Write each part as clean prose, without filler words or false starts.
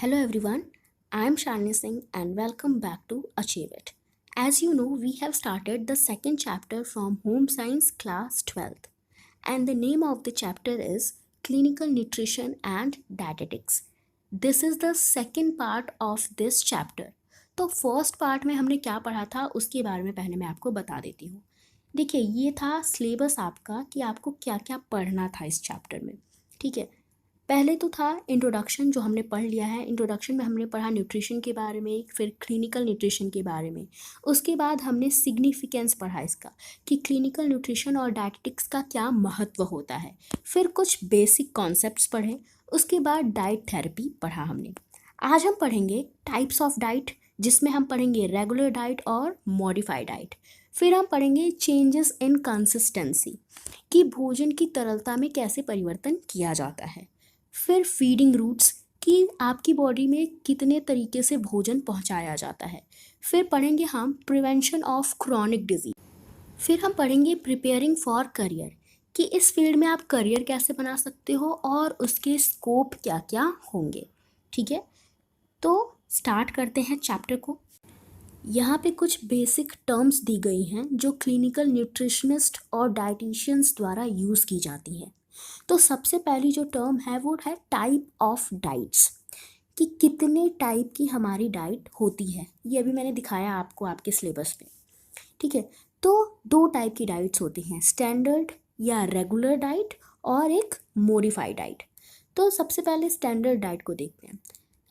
Hello everyone, I am Shalini Singh and welcome back to Achieve It. As you know, we have started the second chapter from Home Science Class 12th, and the name of the chapter is Clinical Nutrition and Dietetics. This is the second part of this chapter. तो first part में हमने क्या पढ़ा था उसके बारे में पहले मैं आपको बता देती हूँ। देखिए, ये था सिलेबस आपका कि आपको क्या क्या पढ़ना था इस चैप्टर में। ठीक है, पहले तो था इंट्रोडक्शन जो हमने पढ़ लिया है। इंट्रोडक्शन में हमने पढ़ा न्यूट्रिशन के बारे में, फिर क्लिनिकल न्यूट्रिशन के बारे में। उसके बाद हमने सिग्निफिकेंस पढ़ा इसका कि क्लिनिकल न्यूट्रिशन और डायटेटिक्स का क्या महत्व होता है। फिर कुछ बेसिक कॉन्सेप्ट्स पढ़े, उसके बाद डाइट थेरेपी पढ़ा हमने। आज हम पढ़ेंगे टाइप्स ऑफ डाइट, जिसमें हम पढ़ेंगे रेगुलर डाइट और मॉडिफाइड डाइट। फिर हम पढ़ेंगे चेंजेस इन कंसिस्टेंसी कि भोजन की तरलता में कैसे परिवर्तन किया जाता है। फिर फीडिंग रूट्स कि आपकी बॉडी में कितने तरीके से भोजन पहुंचाया जाता है। फिर पढ़ेंगे हम प्रिवेंशन ऑफ क्रॉनिक डिजीज। फिर हम पढ़ेंगे प्रिपेयरिंग फॉर करियर कि इस फील्ड में आप करियर कैसे बना सकते हो और उसके स्कोप क्या क्या होंगे। ठीक है, तो स्टार्ट करते हैं चैप्टर को। यहाँ पे कुछ बेसिक टर्म्स दी गई हैं जो क्लिनिकल न्यूट्रिशनिस्ट और डाइटिशियंस द्वारा यूज़ की जाती हैं। तो सबसे पहली जो टर्म है वो है टाइप ऑफ डाइट्स कि कितने टाइप की हमारी डाइट होती है। ये अभी मैंने दिखाया आपको आपके सिलेबस पे। ठीक है, तो दो टाइप की डाइट्स होती हैं, स्टैंडर्ड या रेगुलर डाइट और एक मॉडिफाइड डाइट। तो सबसे पहले स्टैंडर्ड डाइट को देखते हैं।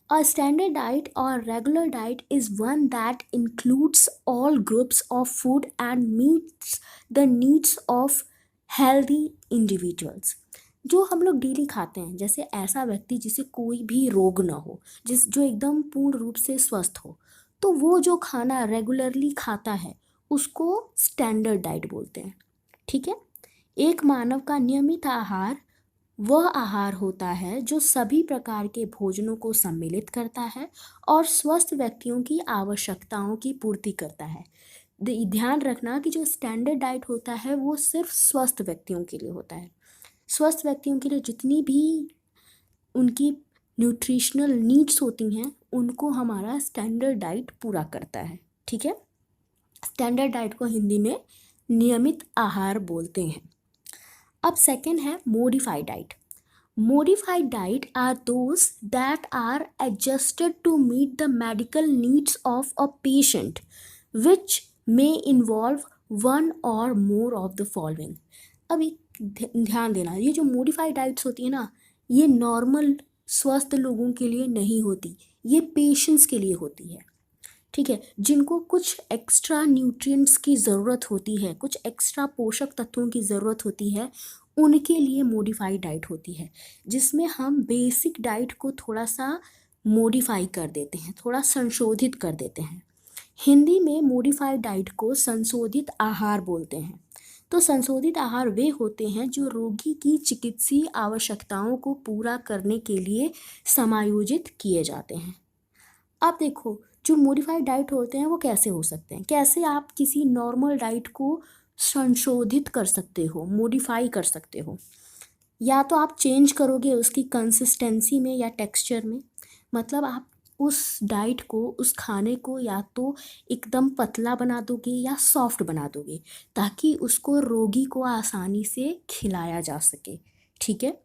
A standard diet or regular diet is one that includes all groups of food and meets the needs of healthy individuals. जो हम लोग डेली खाते हैं, जैसे ऐसा व्यक्ति जिसे कोई भी रोग ना हो, जो एकदम पूर्ण रूप से स्वस्थ हो, तो वो जो खाना रेगुलरली खाता है उसको स्टैंडर्ड डाइट बोलते हैं। ठीक है, एक मानव का नियमित आहार वह आहार होता है जो सभी प्रकार के भोजनों को सम्मिलित करता है और स्वस्थ व्यक्तियों की आवश्यकताओं की पूर्ति करता है। ध्यान रखना कि जो स्टैंडर्ड डाइट होता है वो सिर्फ स्वस्थ व्यक्तियों के लिए होता है। स्वस्थ व्यक्तियों के लिए जितनी भी उनकी न्यूट्रिशनल नीड्स होती हैं उनको हमारा स्टैंडर्ड डाइट पूरा करता है। ठीक है, स्टैंडर्ड डाइट को हिंदी में नियमित आहार बोलते हैं। अब सेकेंड है modified diet. Modified diet are those that are adjusted to meet the medical needs of a patient, which may involve one or more of the following. अब एक ध्यान देना, ये जो मॉडिफाइड डाइट्स होती है ना, ये नॉर्मल स्वस्थ लोगों के लिए नहीं होती, ये पेशेंट्स के लिए होती है। ठीक है, जिनको कुछ एक्स्ट्रा न्यूट्रिएंट्स की ज़रूरत होती है, कुछ एक्स्ट्रा पोषक तत्वों की ज़रूरत होती है, उनके लिए मॉडिफाइड डाइट होती है, जिसमें हम बेसिक डाइट को थोड़ा सा मॉडिफाई कर देते हैं, थोड़ा संशोधित कर देते हैं। हिंदी में मॉडिफाइड डाइट को संशोधित आहार बोलते हैं। तो संशोधित आहार वे होते हैं जो रोगी की चिकित्सीय आवश्यकताओं को पूरा करने के लिए समायोजित किए जाते हैं। अब देखो, जो मॉडिफाइड डाइट होते हैं वो कैसे हो सकते हैं, कैसे आप किसी नॉर्मल डाइट को संशोधित कर सकते हो, मॉडिफाई कर सकते हो। या तो आप चेंज करोगे उसकी कंसिस्टेंसी में या टेक्सचर में, मतलब आप उस डाइट को, उस खाने को या तो एकदम पतला बना दोगे या सॉफ्ट बना दोगे ताकि उसको रोगी को आसानी से खिलाया जा सके। ठीक है,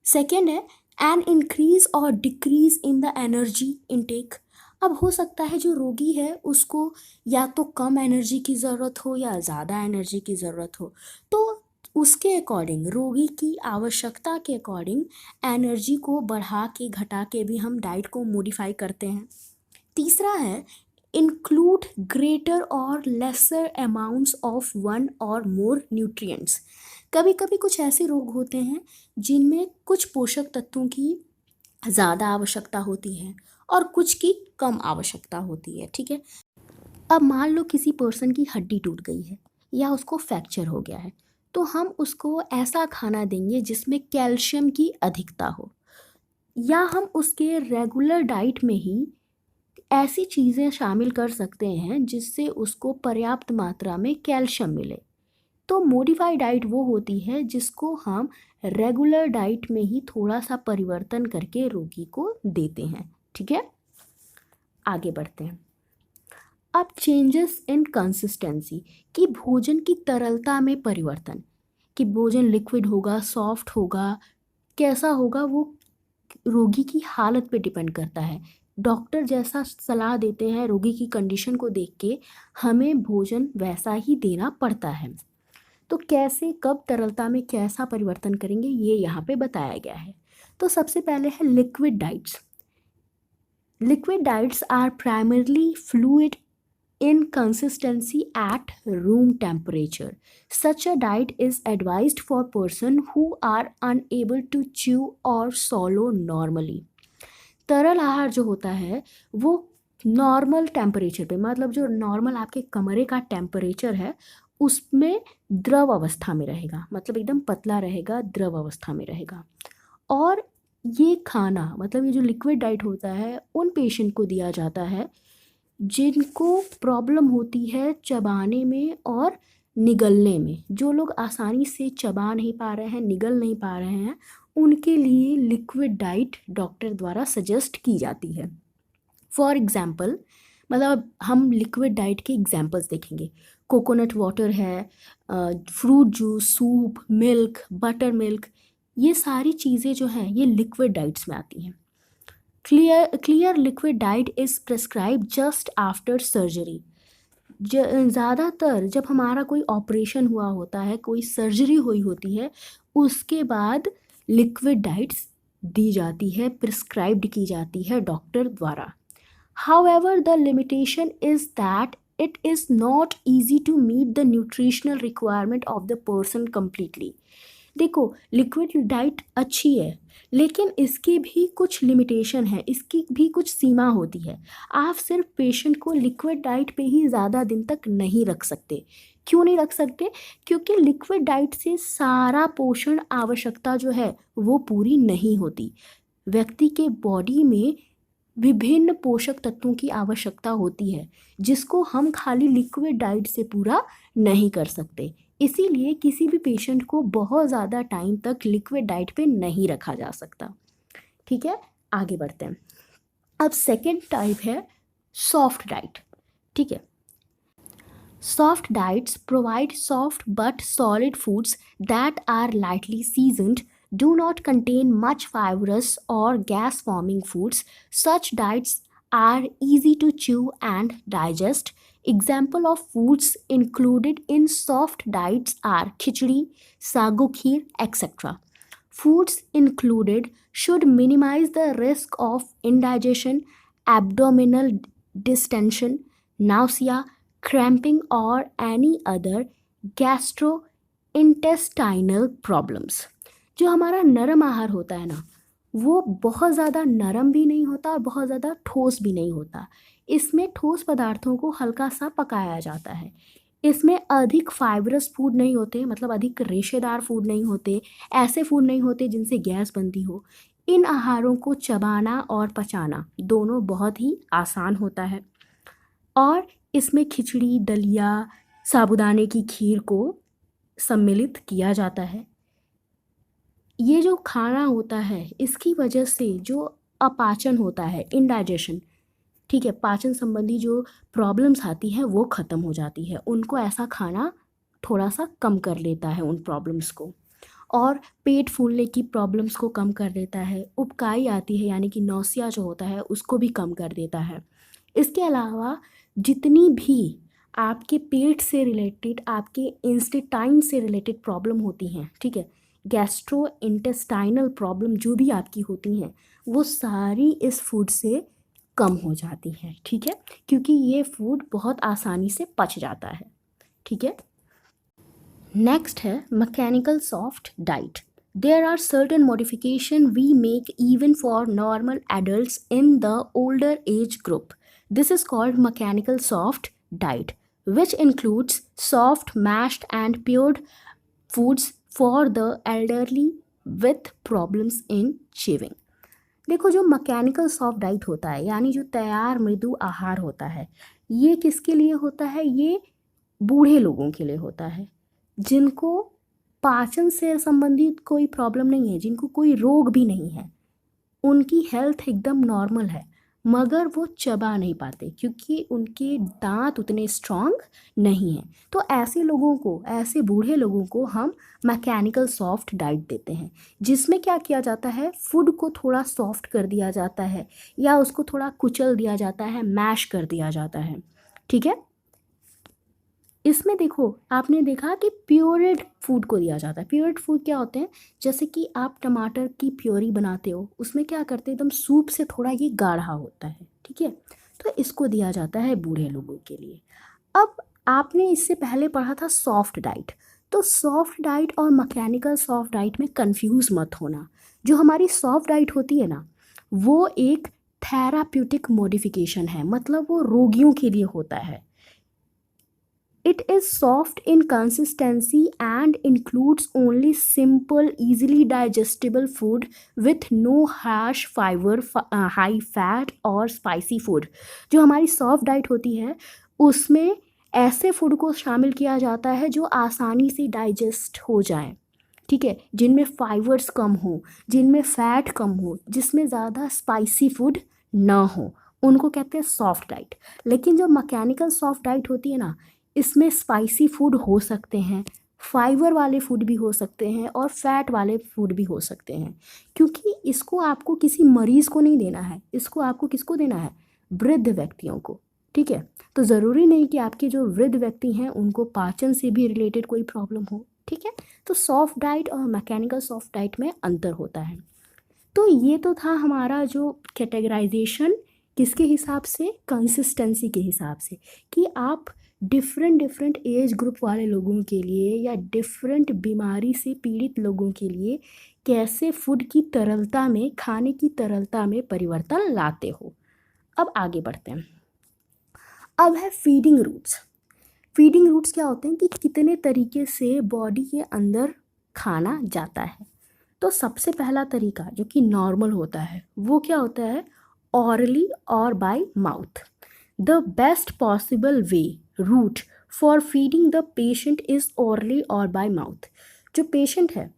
सेकेंड है एन इंक्रीज और decrease in the energy intake. अब हो सकता है जो रोगी है उसको या तो कम एनर्जी की ज़रूरत हो या ज़्यादा एनर्जी की ज़रूरत हो, तो उसके अकॉर्डिंग, रोगी की आवश्यकता के अकॉर्डिंग एनर्जी को बढ़ा के घटा के भी हम डाइट को मॉडिफाई करते हैं। तीसरा है इंक्लूड ग्रेटर और लेसर अमाउंट्स ऑफ वन और मोर न्यूट्रिएंट्स। कभी कभी कुछ ऐसे रोग होते हैं जिनमें कुछ पोषक तत्वों की ज़्यादा आवश्यकता होती है और कुछ की कम आवश्यकता होती है। ठीक है, अब मान लो किसी पर्सन की हड्डी टूट गई है या उसको फ्रैक्चर हो गया है, तो हम उसको ऐसा खाना देंगे जिसमें कैल्शियम की अधिकता हो, या हम उसके रेगुलर डाइट में ही ऐसी चीज़ें शामिल कर सकते हैं जिससे उसको पर्याप्त मात्रा में कैल्शियम मिले। तो मॉडिफाइड डाइट वो होती है जिसको हम रेगुलर डाइट में ही थोड़ा सा परिवर्तन करके रोगी को देते हैं ठीक है, आगे बढ़ते हैं। अब चेंजेस इन कंसिस्टेंसी, कि भोजन की तरलता में परिवर्तन, कि भोजन लिक्विड होगा, सॉफ्ट होगा, कैसा होगा, वो रोगी की हालत पे डिपेंड करता है। डॉक्टर जैसा सलाह देते हैं रोगी की कंडीशन को देख के हमें भोजन वैसा ही देना पड़ता है। तो कैसे, कब, तरलता में कैसा परिवर्तन करेंगे, ये यहाँ पे बताया गया है। तो सबसे पहले है liquid diets. Liquid diets are primarily fluid in consistency at room temperature. Such a diet is advised for person who are unable to chew or swallow normally. तरल आहार जो होता है वो नॉर्मल टेम्परेचर पे, मतलब जो नॉर्मल आपके कमरे का टेम्परेचर है उसमें द्रव अवस्था में रहेगा, मतलब एकदम पतला रहेगा, द्रव अवस्था में रहेगा। और ये खाना, मतलब ये जो लिक्विड डाइट होता है उन पेशेंट को दिया जाता है जिनको प्रॉब्लम होती है चबाने में और निगलने में। जो लोग आसानी से चबा नहीं पा रहे हैं, निगल नहीं पा रहे हैं, उनके लिए लिक्विड डाइट डॉक्टर द्वारा सजेस्ट की जाती है। फॉर एग्ज़ाम्पल, मतलब हम लिक्विड डाइट के एग्जांपल्स देखेंगे। कोकोनट वाटर है, fruit juice, soup, milk, butter milk, ये सारी चीज़ें जो हैं ये लिक्विड डाइट्स में आती हैं। Clear liquid diet is prescribe just after surgery. ज़्यादातर जब हमारा कोई ऑपरेशन हुआ होता है, कोई सर्जरी हुई होती है, उसके बाद लिक्विड डाइट्स दी जाती है, प्रिस्क्राइब्ड की जाती है डॉक्टर द्वारा। However, the limitation is that it is not easy to meet the nutritional requirement of the person completely. देखो, लिक्विड डाइट अच्छी है लेकिन इसकी भी कुछ लिमिटेशन है, इसकी भी कुछ सीमा होती है। आप सिर्फ पेशेंट को लिक्विड डाइट पे ही ज़्यादा दिन तक नहीं रख सकते। क्यों नहीं रख सकते? क्योंकि लिक्विड डाइट से सारा पोषण आवश्यकता जो है वो पूरी नहीं होती। व्यक्ति के बॉडी में विभिन्न पोषक तत्वों की आवश्यकता होती है जिसको हम खाली लिक्विड डाइट से पूरा नहीं कर सकते। इसीलिए किसी भी पेशेंट को बहुत ज़्यादा टाइम तक लिक्विड डाइट पे नहीं रखा जा सकता। ठीक है, आगे बढ़ते हैं। अब सेकेंड टाइप है सॉफ्ट डाइट। ठीक है, soft diets provide soft but solid foods that are lightly seasoned, do not contain much fibrous or gas forming foods. Such diets are easy to chew and digest. Example of foods included in soft diets are khichdi, sagu kheer, etc. Foods included should minimize the risk of indigestion, abdominal distension, nausea, cramping, or any other gastrointestinal problems. जो हमारा नरम आहार होता है ना, वो बहुत ज़्यादा नरम भी नहीं होता और बहुत ज़्यादा ठोस भी नहीं होता। इसमें ठोस पदार्थों को हल्का सा पकाया जाता है। इसमें अधिक फाइब्रस फूड नहीं होते, मतलब अधिक रेशेदार फूड नहीं होते, ऐसे फूड नहीं होते जिनसे गैस बनती हो। इन आहारों को चबाना और पचाना दोनों बहुत ही आसान होता है। और इसमें खिचड़ी, दलिया, साबूदाने की खीर को सम्मिलित किया जाता है। ये जो खाना होता है इसकी वजह से जो अपाचन होता है, इंडाइजेशन, ठीक है, पाचन संबंधी जो प्रॉब्लम्स आती हैं वो ख़त्म हो जाती है। उनको ऐसा खाना थोड़ा सा कम कर लेता है उन प्रॉब्लम्स को, और पेट फूलने की प्रॉब्लम्स को कम कर देता है। उबकाई आती है यानी कि नौसिया जो होता है उसको भी कम कर देता है। इसके अलावा जितनी भी आपके पेट से रिलेटेड, आपके इंस्टेटाइन से रिलेटेड प्रॉब्लम होती हैं, ठीक है, गैस्ट्रो इंटेस्टाइनल प्रॉब्लम जो भी आपकी होती हैं वो सारी इस फूड से कम हो जाती हैं। ठीक है, क्योंकि ये फूड बहुत आसानी से पच जाता है। ठीक है, नेक्स्ट है mechanical soft diet. There are certain modification we make even for normal adults in the older age group. This is called mechanical soft diet which includes soft, mashed and pured foods for the elderly with problems in chewing. देखो, जो mechanical soft diet होता है यानी जो तैयार मृदु आहार होता है, ये किसके लिए होता है? ये बूढ़े लोगों के लिए होता है जिनको पाचन से संबंधित कोई प्रॉब्लम नहीं है, जिनको कोई रोग भी नहीं है, उनकी हेल्थ एकदम नॉर्मल है। मगर वो चबा नहीं पाते क्योंकि उनके दांत उतने स्ट्रांग नहीं हैं। तो ऐसे लोगों को, ऐसे बूढ़े लोगों को हम मैकेनिकल सॉफ्ट डाइट देते हैं, जिसमें क्या किया जाता है, फूड को थोड़ा सॉफ्ट कर दिया जाता है या उसको थोड़ा कुचल दिया जाता है, मैश कर दिया जाता है। ठीक है। इसमें देखो, आपने देखा कि प्योरेड फूड को दिया जाता है। प्योरेड फूड क्या होते हैं, जैसे कि आप टमाटर की प्योरी बनाते हो, उसमें क्या करते हैं, एकदम सूप से थोड़ा ये गाढ़ा होता है। ठीक है। तो इसको दिया जाता है बूढ़े लोगों के लिए। अब आपने इससे पहले पढ़ा था सॉफ्ट डाइट। तो सॉफ्ट डाइट और मैकेनिकल सॉफ्ट डाइट में कंफ्यूज मत होना। जो हमारी सॉफ्ट डाइट होती है ना, वो एक थेराप्यूटिक मॉडिफिकेशन है, मतलब वो रोगियों के लिए होता है। It is soft in consistency and includes only simple, easily digestible food with no harsh fiber, high fat और spicy food। जो हमारी सॉफ्ट डाइट होती है उसमें ऐसे फूड को शामिल किया जाता है जो आसानी से डाइजेस्ट हो जाए। ठीक है, जिनमें फाइबर्स कम हो, जिनमें फैट कम हो, जिसमें ज़्यादा स्पाइसी फूड ना हो, उनको कहते हैं सॉफ्ट डाइट। लेकिन जो मैकेनिकल सॉफ्ट डाइट होती है ना, इसमें स्पाइसी फूड हो सकते हैं, फाइबर वाले फूड भी हो सकते हैं और फैट वाले फूड भी हो सकते हैं। क्योंकि इसको आपको किसी मरीज़ को नहीं देना है, इसको आपको किसको देना है, वृद्ध व्यक्तियों को। ठीक है। तो ज़रूरी नहीं कि आपके जो वृद्ध व्यक्ति हैं उनको पाचन से भी रिलेटेड कोई प्रॉब्लम हो। ठीक है। तो सॉफ्ट डाइट और मैकेनिकल सॉफ्ट डाइट में अंतर होता है। तो ये तो था हमारा जो कैटेगराइजेशन, किसके हिसाब से, कंसिस्टेंसी के हिसाब से, कि आप डिफरेंट डिफरेंट एज ग्रुप वाले लोगों के लिए या डिफरेंट बीमारी से पीड़ित लोगों के लिए कैसे फूड की तरलता में, खाने की तरलता में परिवर्तन लाते हो। अब आगे बढ़ते हैं। अब है फीडिंग रूट्स। फीडिंग रूट्स क्या होते हैं कि कितने तरीके से बॉडी के अंदर खाना जाता है। तो सबसे पहला तरीका जो कि नॉर्मल होता है वो क्या होता है, ऑरली और by mouth. The best possible way route for feeding the patient is orally और बाय माउथ। जो पेशेंट है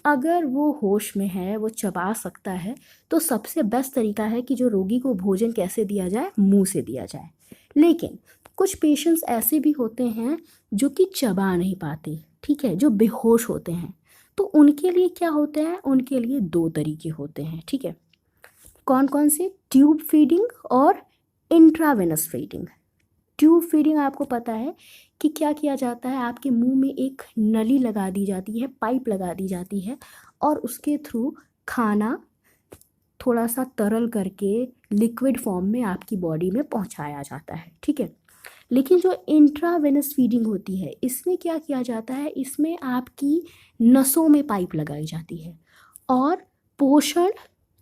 अगर वो होश में है, वो चबा सकता है, तो सबसे बेस्ट तरीका है कि जो रोगी को भोजन कैसे दिया जाए, मुंह से दिया जाए। लेकिन कुछ पेशेंट्स ऐसे भी होते हैं जो कि चबा नहीं पाते, ठीक है, जो बेहोश होते हैं। तो उनके लिए क्या होते हैं, उनके लिए दो तरीके होते हैं। ठीक है। कौन कौन से, ट्यूब फीडिंग और इंट्रावेनस फीडिंग। ट्यूब फीडिंग आपको पता है कि क्या किया जाता है, आपके मुंह में एक नली लगा दी जाती है, पाइप लगा दी जाती है और उसके थ्रू खाना थोड़ा सा तरल करके लिक्विड फॉर्म में आपकी बॉडी में पहुंचाया जाता है। ठीक है। लेकिन जो इंट्रावेनस फीडिंग होती है, इसमें क्या किया जाता है, इसमें आपकी नसों में पाइप लगाई जाती है और पोषण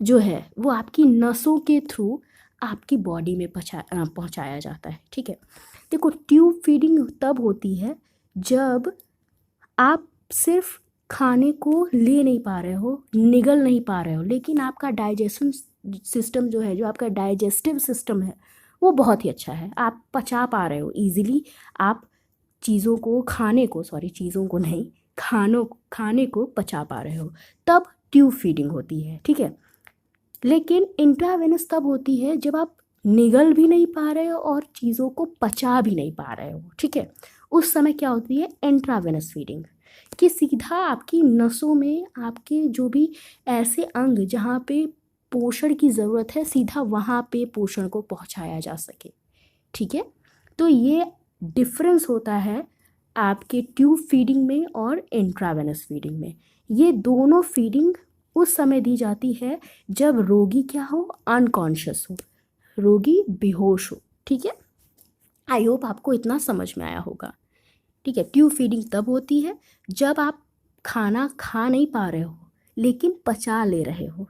जो है वो आपकी नसों के थ्रू आपकी बॉडी में पहुंचाया जाता है। ठीक है। देखो, ट्यूब फीडिंग तब होती है जब आप सिर्फ खाने को ले नहीं पा रहे हो, निगल नहीं पा रहे हो, लेकिन आपका डाइजेशन सिस्टम जो है, जो आपका डाइजेस्टिव सिस्टम है, वो बहुत ही अच्छा है, आप पचा पा रहे हो इजीली। आप चीज़ों को, खाने को, सॉरी चीज़ों को नहीं, खाने को पचा पा रहे हो, तब ट्यूब फीडिंग होती है। ठीक है। लेकिन इंट्रावेनस तब होती है जब आप निगल भी नहीं पा रहे हो और चीज़ों को पचा भी नहीं पा रहे हो। ठीक है। उस समय क्या होती है, इंट्रावेनस फीडिंग, कि सीधा आपकी नसों में, आपके जो भी ऐसे अंग जहाँ पे पोषण की ज़रूरत है, सीधा वहाँ पे पोषण को पहुँचाया जा सके। ठीक है। तो ये डिफरेंस होता है आपके ट्यूब फीडिंग में और इंट्रावेनस फीडिंग में। ये दोनों फीडिंग उस समय दी जाती है जब रोगी क्या हो, अनकॉन्शियस हो, रोगी बेहोश हो। ठीक है। आई होप आपको इतना समझ में आया होगा। ठीक है। ट्यूब फीडिंग तब होती है जब आप खाना खा नहीं पा रहे हो लेकिन पचा ले रहे हो।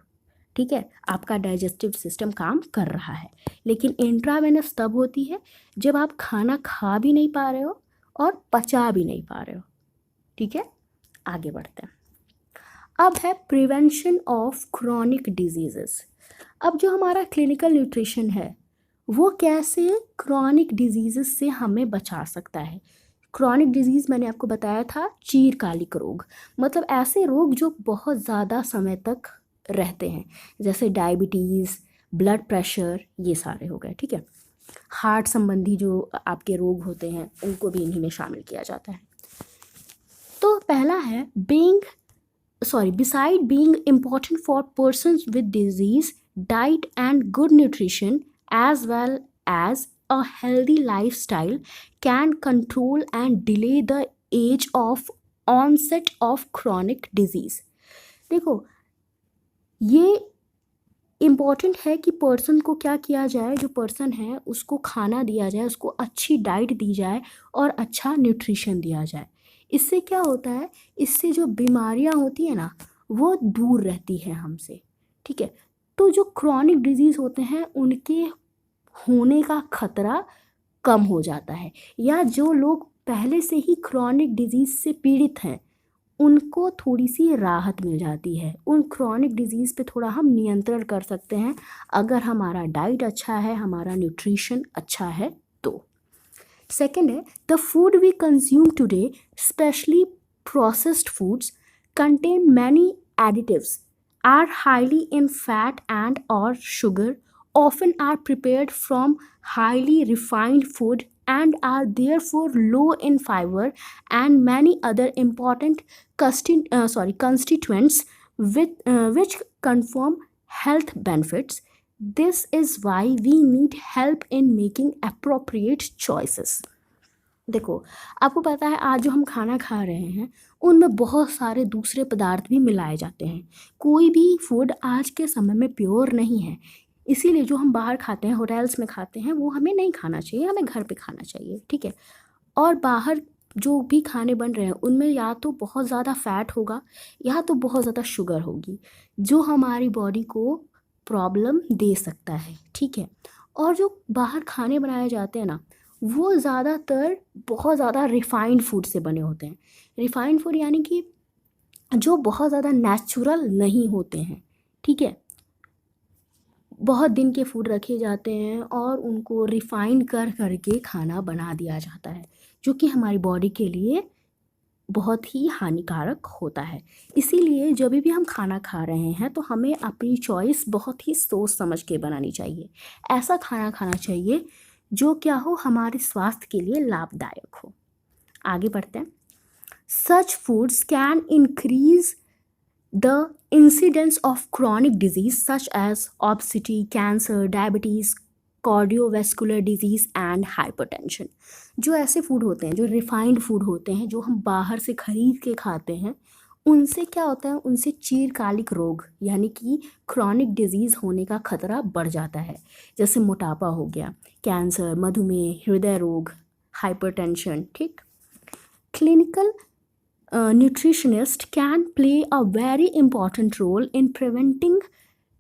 ठीक है, आपका डाइजेस्टिव सिस्टम काम कर रहा है। लेकिन इंट्रावेनस तब होती है जब आप खाना खा भी नहीं पा रहे हो और पचा भी नहीं पा रहे हो। ठीक है। आगे बढ़ते हैं। अब है प्रिवेंशन ऑफ क्रॉनिक डिजीजेस। अब जो हमारा क्लिनिकल न्यूट्रिशन है वो कैसे क्रॉनिक डिजीजेस से हमें बचा सकता है। क्रॉनिक डिजीज़ मैंने आपको बताया था, चीरकालिक रोग, मतलब ऐसे रोग जो बहुत ज़्यादा समय तक रहते हैं, जैसे डायबिटीज़, ब्लड प्रेशर, ये सारे हो गए, ठीक है। हार्ट संबंधी जो आपके रोग होते हैं उनको भी इन्हीं में शामिल किया जाता है। तो पहला है beside being important for persons with disease, diet and good nutrition as well as a healthy lifestyle can control and delay the age of onset of chronic disease। देखो, ये इम्पॉर्टेंट है कि पर्सन को क्या किया जाए, जो पर्सन है उसको खाना दिया जाए, उसको अच्छी डाइट दी जाए और अच्छा न्यूट्रिशन दिया जाए। इससे क्या होता है, इससे जो बीमारियां होती है ना वो दूर रहती है हमसे, ठीक है। तो जो क्रॉनिक डिजीज़ होते हैं उनके होने का खतरा कम हो जाता है, या जो लोग पहले से ही क्रॉनिक डिजीज़ से पीड़ित हैं उनको थोड़ी सी राहत मिल जाती है। उन क्रॉनिक डिजीज़ पे थोड़ा हम नियंत्रण कर सकते हैं अगर हमारा डाइट अच्छा है, हमारा न्यूट्रिशन अच्छा है तो। सेकेंड है, the food we consume today specially processed foods contain many additives, are highly in fat and और sugar, often are prepared from highly refined food and are therefore low in fiber and many other important constituents which confirm health benefits. This is why we need help in making appropriate choices। देखो, आपको पता है आज जो हम खाना खा रहे हैं उनमें बहुत सारे दूसरे पदार्थ भी मिलाए जाते हैं। कोई भी फूड आज के समय में प्योर नहीं है, इसीलिए जो हम बाहर खाते हैं, होटल्स में खाते हैं, वो हमें नहीं खाना चाहिए, हमें घर पे खाना चाहिए, ठीक है। और बाहर जो भी खाने बन रहे हैं उनमें या तो बहुत ज़्यादा फैट होगा या तो बहुत ज़्यादा शुगर होगी, जो हमारी बॉडी को प्रॉब्लम दे सकता है, ठीक है। और जो बाहर खाने बनाए जाते हैं ना वो ज़्यादातर बहुत ज़्यादा रिफाइंड फूड से बने होते हैं। रिफाइंड फूड यानी कि जो बहुत ज़्यादा नेचुरल नहीं होते हैं, ठीक है। बहुत दिन के फूड रखे जाते हैं और उनको रिफाइन कर करके खाना बना दिया जाता है, जो कि हमारी बॉडी के लिए बहुत ही हानिकारक होता है। इसीलिए जब भी हम खाना खा रहे हैं तो हमें अपनी चॉइस बहुत ही सोच समझ के बनानी चाहिए। ऐसा खाना खाना चाहिए जो क्या हो, हमारे स्वास्थ्य के लिए लाभदायक हो। आगे बढ़ते हैं। Such foods can increase the incidence of chronic disease such as obesity, cancer, diabetes, cardiovascular disease and hypertension। जो ऐसे फूड होते हैं, जो रिफाइंड फूड होते हैं, जो हम बाहर से खरीद के खाते हैं, उनसे क्या होता है, उनसे चिरकालिक रोग यानी कि क्रॉनिक डिजीज़ होने का खतरा बढ़ जाता है। जैसे मोटापा हो गया, कैंसर, मधुमेह, हृदय रोग, हाइपरटेंशन, ठीक। Clinical nutritionist can play a very important role in preventing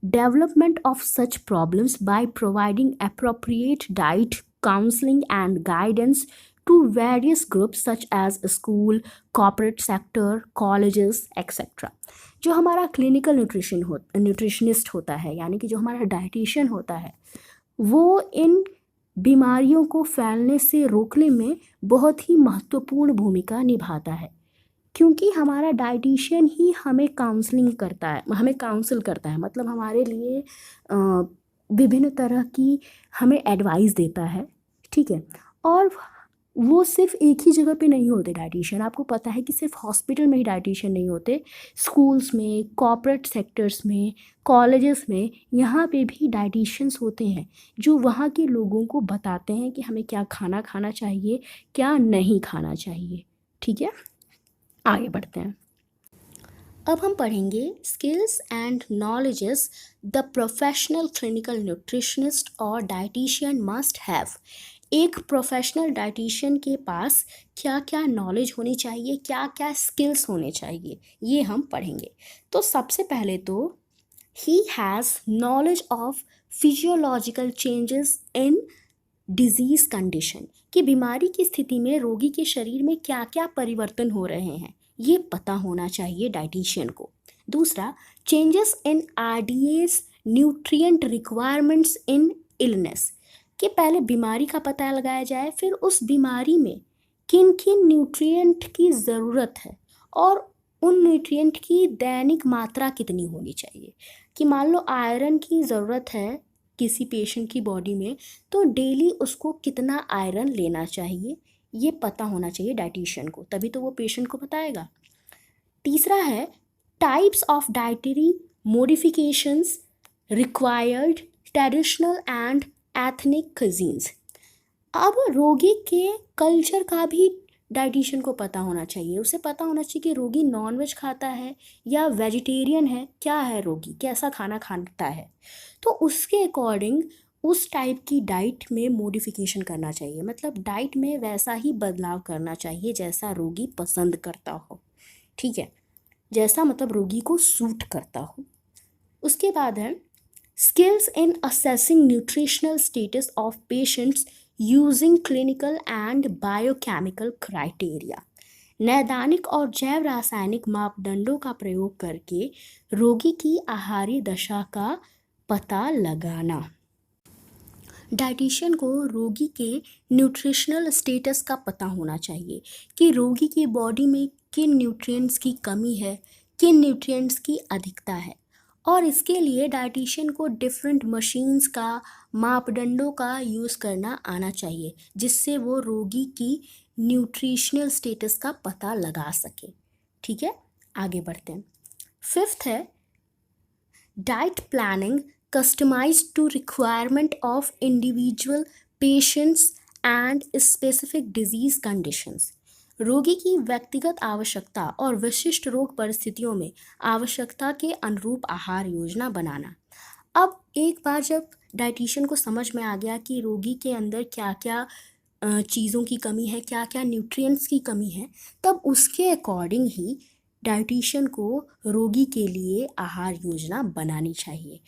development of such problems by providing appropriate diet, counseling and guidance to various groups such as school, corporate sector, colleges, etc। जो हमारा clinical nutritionist होता है यानी कि जो हमारा dietitian होता है वो इन बीमारियों को फैलने से रोकने में बहुत ही महत्वपूर्ण भूमिका निभाता है, क्योंकि हमारा डाइटिशियन ही हमें काउंसलिंग करता है, हमें काउंसिल करता है, मतलब हमारे लिए विभिन्न तरह की हमें एडवाइस देता है, ठीक है। और वो सिर्फ एक ही जगह पे नहीं होते डाइटिशियन, आपको पता है कि सिर्फ हॉस्पिटल में ही डाइटिशियन नहीं होते, स्कूल्स में, कॉर्पोरेट सेक्टर्स में, कॉलेजेस में, यहाँ पे भी डाइटिशियंस होते हैं जो वहाँ के लोगों को बताते हैं कि हमें क्या खाना खाना चाहिए, क्या नहीं खाना चाहिए, ठीक है। आगे बढ़ते हैं। अब हम पढ़ेंगे skills and knowledges the professional clinical nutritionist और डाइटिशियन मस्ट हैव। एक प्रोफेशनल डाइटिशियन के पास क्या क्या नॉलेज होनी चाहिए, क्या क्या स्किल्स होने चाहिए, ये हम पढ़ेंगे। तो सबसे पहले तो he has knowledge of physiological changes in disease condition, कि बीमारी की स्थिति में रोगी के शरीर में क्या क्या परिवर्तन हो रहे हैं, ये पता होना चाहिए डाइटिशियन को। दूसरा, changes in RDS nutrient requirements in illness, कि पहले बीमारी का पता लगाया जाए, फिर उस बीमारी में किन किन न्यूट्रिएंट की ज़रूरत है और उन न्यूट्रिएंट की दैनिक मात्रा कितनी होनी चाहिए। कि मान लो आयरन की ज़रूरत है किसी पेशेंट की बॉडी में, तो डेली उसको कितना आयरन लेना चाहिए ये पता होना चाहिए डाइटिशियन को, तभी तो वो पेशेंट को बताएगा। तीसरा है types of dietary modifications required traditional and ethnic cuisines। अब रोगी के कल्चर का भी डाइटिशियन को पता होना चाहिए, उसे पता होना चाहिए कि रोगी नॉनवेज खाता है या वेजिटेरियन है, क्या है रोगी, कैसा खाना खाता है, तो उसके अकॉर्डिंग उस टाइप की डाइट में मॉडिफिकेशन करना चाहिए, मतलब डाइट में वैसा ही बदलाव करना चाहिए जैसा रोगी पसंद करता हो, ठीक है, जैसा मतलब रोगी को सूट करता हो। उसके बाद है skills in assessing nutritional status of patients using clinical and biochemical criteria। नैदानिक और जैव रासायनिक मापदंडों का प्रयोग करके रोगी की आहारी दशा का पता लगाना। डाइटिशियन को रोगी के न्यूट्रिशनल स्टेटस का पता होना चाहिए कि रोगी की बॉडी में किन न्यूट्रिएंट्स की कमी है, किन न्यूट्रिएंट्स की अधिकता है, और इसके लिए डाइटिशियन को डिफरेंट मशीन्स का, मापदंडों का यूज़ करना आना चाहिए जिससे वो रोगी की न्यूट्रिशनल स्टेटस का पता लगा सके, ठीक है। आगे बढ़ते हैं। फिफ्थ है diet planning customized to requirement of individual patients and specific disease conditions। रोगी की व्यक्तिगत आवश्यकता और विशिष्ट रोग परिस्थितियों में आवश्यकता के अनुरूप आहार योजना बनाना। अब एक बार जब डाइटिशियन को समझ में आ गया कि रोगी के अंदर क्या क्या चीज़ों की कमी है, क्या क्या न्यूट्रिएंट्स की कमी है, तब उसके अकॉर्डिंग ही डाइटिशियन को रोगी के लिए आहार योजना बनानी चाहिए।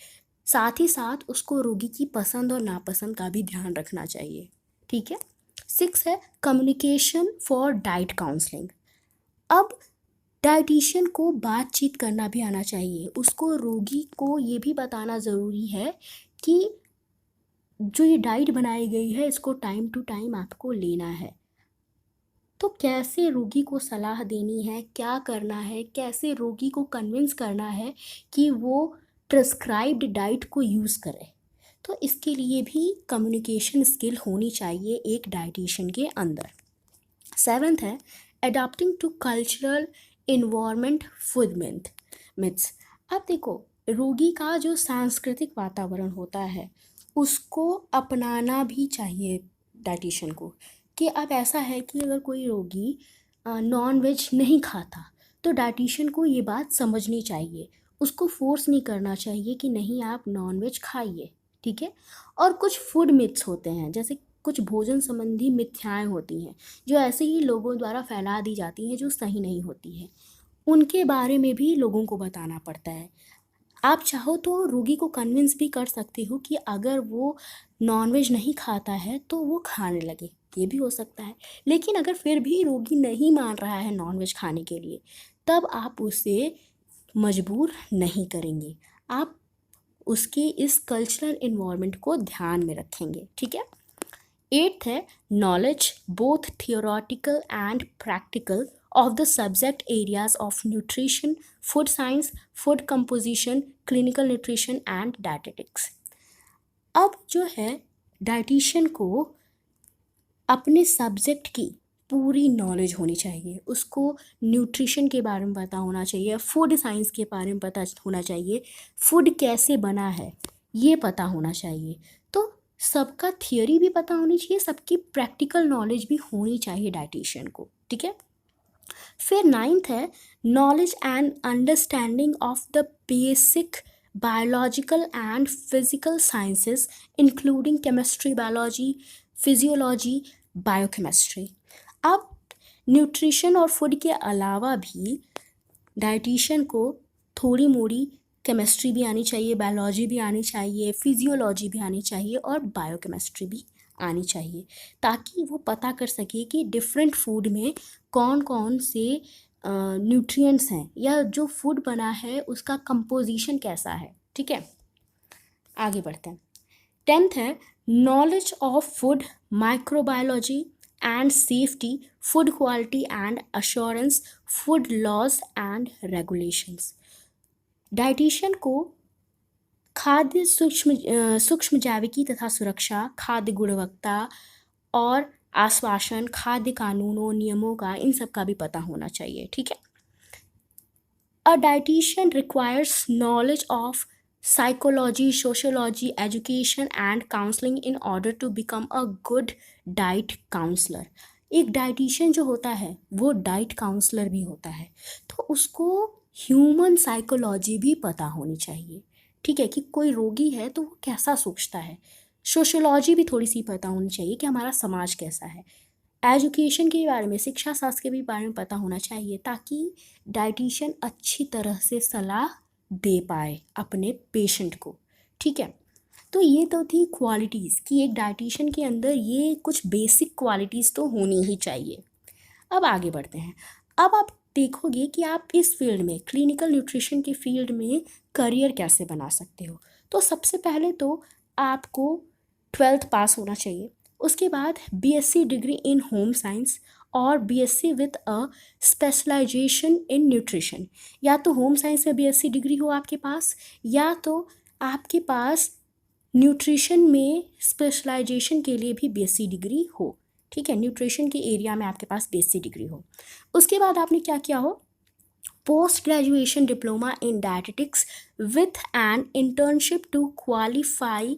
साथ ही साथ उसको रोगी की पसंद और नापसंद का भी ध्यान रखना चाहिए, ठीक है। 6 है कम्युनिकेशन फॉर डाइट काउंसलिंग। अब डाइटिशियन को बातचीत करना भी आना चाहिए, उसको रोगी को ये भी बताना ज़रूरी है कि जो ये डाइट बनाई गई है इसको टाइम टू टाइम आपको लेना है। तो कैसे रोगी को सलाह देनी है, क्या करना है, कैसे रोगी को कन्विंस करना है कि वो प्रिस्क्राइब्ड डाइट को यूज़ करे, तो इसके लिए भी कम्युनिकेशन स्किल होनी चाहिए एक डाइटिशियन के अंदर। 7th है adopting to cultural environment food myths. अब देखो रोगी का जो सांस्कृतिक वातावरण होता है उसको अपनाना भी चाहिए डाइटिशियन को, कि अब ऐसा है कि अगर कोई रोगी नॉन वेज नहीं खाता तो डाइटिशियन को ये बात समझनी चाहिए, उसको फोर्स नहीं करना चाहिए कि नहीं आप नॉन वेज खाइए, ठीक है। और कुछ फूड मिथ्स होते हैं, जैसे कुछ भोजन संबंधी मिथ्याएं होती हैं जो ऐसे ही लोगों द्वारा फैला दी जाती हैं जो सही नहीं होती है, उनके बारे में भी लोगों को बताना पड़ता है। आप चाहो तो रोगी को कन्विंस भी कर सकते हो कि अगर वो नॉनवेज नहीं खाता है तो वो खाने लगे, ये भी हो सकता है। लेकिन अगर फिर भी रोगी नहीं मान रहा है नॉनवेज खाने के लिए, तब आप उसे मजबूर नहीं करेंगे, आप उसके इस कल्चरल इन्वायरमेंट को ध्यान में रखेंगे, ठीक है। 8th है knowledge both theoretical and practical of the subject areas of nutrition, food science, food composition, clinical nutrition and dietetics। अब जो है डाइटिशियन को अपने सब्जेक्ट की पूरी नॉलेज होनी चाहिए, उसको न्यूट्रिशन के बारे में पता होना चाहिए, फूड साइंस के बारे में पता होना चाहिए, फूड कैसे बना है ये पता होना चाहिए। तो सबका थियोरी भी पता होनी चाहिए, सबकी प्रैक्टिकल नॉलेज भी होनी चाहिए डाइटिशियन को, ठीक है। फिर 9th है knowledge and understanding of the basic biological and physical sciences including chemistry, biology, physiology, biochemistry. अब न्यूट्रिशन और फूड के अलावा भी डाइटिशियन को थोड़ी मोड़ी केमिस्ट्री भी आनी चाहिए, बायोलॉजी भी आनी चाहिए, फिजियोलॉजी भी आनी चाहिए और बायोकेमिस्ट्री भी आनी चाहिए, ताकि वो पता कर सके कि डिफरेंट फूड में कौन कौन से न्यूट्रिएंट्स हैं या जो फूड बना है उसका कंपोजिशन कैसा है, ठीक है। आगे बढ़ते हैं। 10th है knowledge of food microbiology and safety, food quality and assurance, food laws and regulations. Dietitian को खाद्य सूक्ष्म जैविकी तथा सुरक्षा, खाद्य गुणवत्ता और आश्वासन, खाद्य कानूनों नियमों का, इन सब का भी पता होना चाहिए, ठीक है। A dietitian requires knowledge of psychology, sociology, education and counseling in order to become a good diet counselor. एक डाइटिशियन जो होता है वो डाइट काउंसलर भी होता है, तो उसको ह्यूमन साइकोलॉजी भी पता होनी चाहिए, ठीक है, कि कोई रोगी है तो वो कैसा सोचता है। सोशियोलॉजी भी थोड़ी सी पता होनी चाहिए कि हमारा समाज कैसा है। एजुकेशन के बारे में, शिक्षा शास्त्र के भी बारे में पता होना चाहिए, ताकि डाइटिशियन अच्छी तरह से सलाह दे पाए अपने पेशेंट को, ठीक है। तो ये तो थी क्वालिटीज़ कि एक डाइटिशियन के अंदर ये कुछ बेसिक क्वालिटीज़ तो होनी ही चाहिए। अब आगे बढ़ते हैं। अब आप देखोगे कि आप इस फील्ड में, क्लिनिकल न्यूट्रिशन के फील्ड में करियर कैसे बना सकते हो। तो सबसे पहले तो आपको 12th पास होना चाहिए, उसके बाद BSc degree in home science और BSc with a specialization in nutrition. या तो होम साइंस में बीएससी डिग्री हो आपके पास, या तो आपके पास न्यूट्रिशन में स्पेशलाइजेशन के लिए भी बीएससी डिग्री हो, ठीक है, न्यूट्रिशन के एरिया में आपके पास बीएससी डिग्री हो। उसके बाद आपने क्या किया हो, post graduation diploma in dietetics with an internship to qualify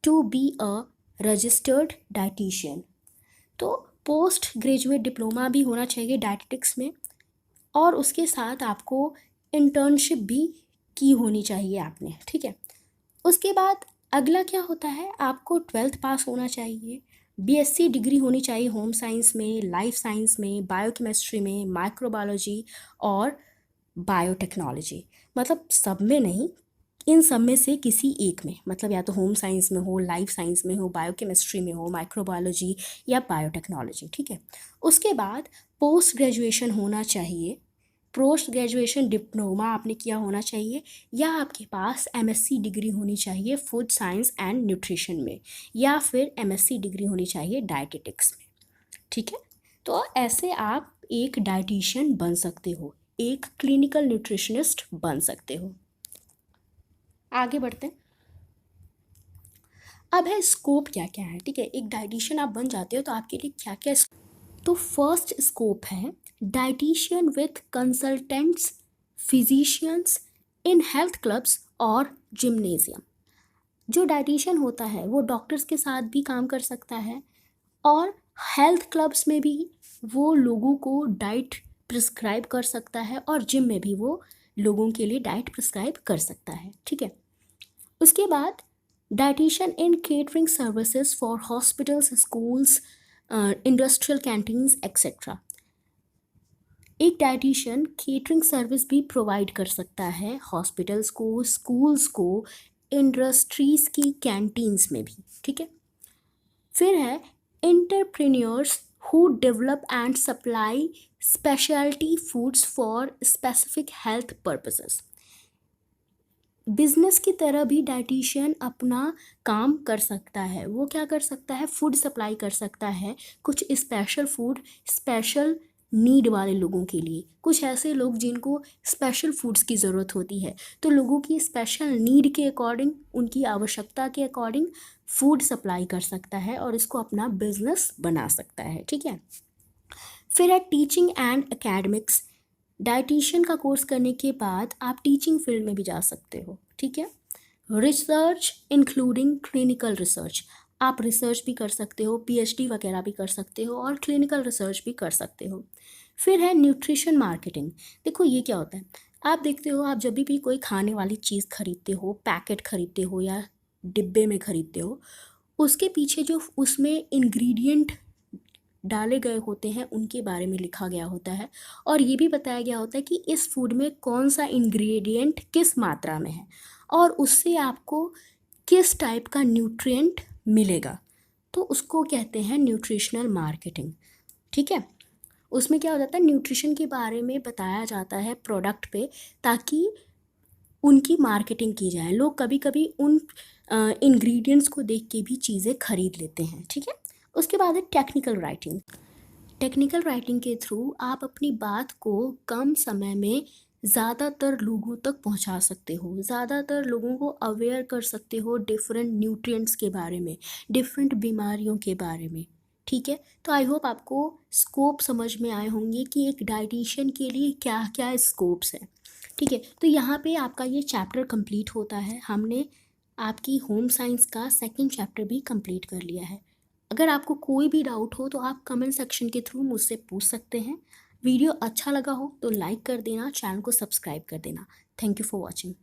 to be a registered dietitian. तो पोस्ट ग्रेजुएट डिप्लोमा भी होना चाहिए डायटेटिक्स में, और उसके साथ आपको इंटर्नशिप भी की होनी चाहिए आपने, ठीक है। उसके बाद अगला क्या होता है, आपको 12th पास होना चाहिए, बीएससी डिग्री होनी चाहिए होम साइंस में, लाइफ साइंस में, बायोकेमिस्ट्री में, माइक्रोबायोलॉजी और बायोटेक्नोलॉजी। मतलब सब में नहीं, इन सब में से किसी एक में, मतलब या तो होम साइंस में हो, लाइफ साइंस में हो, बायोकेमिस्ट्री में हो, माइक्रोबायोलॉजी या बायोटेक्नोलॉजी, ठीक है। उसके बाद पोस्ट ग्रेजुएशन होना चाहिए, पोस्ट ग्रेजुएशन डिप्लोमा आपने किया होना चाहिए, या आपके पास एमएससी डिग्री होनी चाहिए फूड साइंस एंड न्यूट्रिशन में, या फिर एमएससी डिग्री होनी चाहिए डाइटेटिक्स में, ठीक है। तो ऐसे आप एक डाइटिशियन बन सकते हो, एक क्लिनिकल न्यूट्रिशनिस्ट बन सकते हो। आगे बढ़ते हैं। अब है स्कोप क्या क्या है, ठीक है, एक डाइटिशियन आप बन जाते हो तो आपके लिए क्या क्या। तो फर्स्ट स्कोप है dietitian with consultants, physicians in health clubs और जिम्नेजियम। जो डाइटिशियन होता है वो डॉक्टर्स के साथ भी काम कर सकता है, और हेल्थ क्लब्स में भी वो लोगों को डाइट प्रिस्क्राइब कर सकता है, और जिम में भी वो लोगों के लिए डाइट प्रिस्क्राइब कर सकता है, ठीक है। उसके बाद dietitian in catering services for hospitals, schools, industrial canteens etcetera. एक डाइटिशियन केटरिंग सर्विस भी प्रोवाइड कर सकता है हॉस्पिटल्स को, स्कूल्स को, इंडस्ट्रीज की कैंटीन्स में भी, ठीक है। फिर है entrepreneurs who develop and supply speciality foods for specific health purposes. Business की तरह भी डाइटिशियन अपना काम कर सकता है। वो क्या कर सकता है, फूड सप्लाई कर सकता है, कुछ स्पेशल फूड स्पेशल नीड वाले लोगों के लिए, कुछ ऐसे लोग जिनको स्पेशल फूड्स की ज़रूरत होती है, तो लोगों की स्पेशल नीड के अकॉर्डिंग, उनकी आवश्यकता के अकॉर्डिंग फूड सप्लाई कर सकता है और इसको अपना बिजनेस बना सकता है, ठीक है। फिर है टीचिंग एंड एकेडमिक्स। डाइटिशियन का कोर्स करने के बाद आप टीचिंग फील्ड में भी जा सकते हो, ठीक है। रिसर्च इंक्लूडिंग क्लिनिकल रिसर्च, आप रिसर्च भी कर सकते हो, पीएचडी वगैरह भी कर सकते हो, और क्लिनिकल रिसर्च भी कर सकते हो। फिर है न्यूट्रिशन मार्केटिंग। देखो ये क्या होता है, आप देखते हो, आप जब भी कोई खाने वाली चीज़ खरीदते हो, पैकेट खरीदते हो या डिब्बे में खरीदते हो, उसके पीछे जो उसमें इंग्रेडिएंट डाले गए होते हैं उनके बारे में लिखा गया होता है, और ये भी बताया गया होता है कि इस फूड में कौन सा इंग्रेडिएंट किस मात्रा में है, और उससे आपको किस टाइप का न्यूट्रिएंट मिलेगा। तो उसको कहते हैं न्यूट्रिशनल मार्केटिंग, ठीक है। उसमें क्या हो जाता है, न्यूट्रिशन के बारे में बताया जाता है प्रोडक्ट पे, ताकि उनकी मार्केटिंग की जाए। लोग कभी कभी उन इंग्रेडिएंट्स को देख के भी चीज़ें खरीद लेते हैं, ठीक है। उसके बाद है टेक्निकल राइटिंग। टेक्निकल राइटिंग के थ्रू आप अपनी बात को कम समय में ज़्यादातर लोगों तक पहुंचा सकते हो, ज़्यादातर लोगों को अवेयर कर सकते हो डिफरेंट न्यूट्रिएंट्स के बारे में, डिफरेंट बीमारियों के बारे में। ठीक है, तो आई होप आपको स्कोप समझ में आए होंगे कि एक डाइटिशियन के लिए क्या क्या स्कोप्स हैं। ठीक है, तो यहाँ पे आपका ये चैप्टर कंप्लीट होता है। हमने आपकी होम साइंस का सेकंड चैप्टर भी कंप्लीट कर लिया है। अगर आपको कोई भी डाउट हो तो आप कमेंट सेक्शन के थ्रू मुझसे पूछ सकते हैं। वीडियो अच्छा लगा हो तो लाइक कर देना, चैनल को सब्सक्राइब कर देना। Thank you for watching.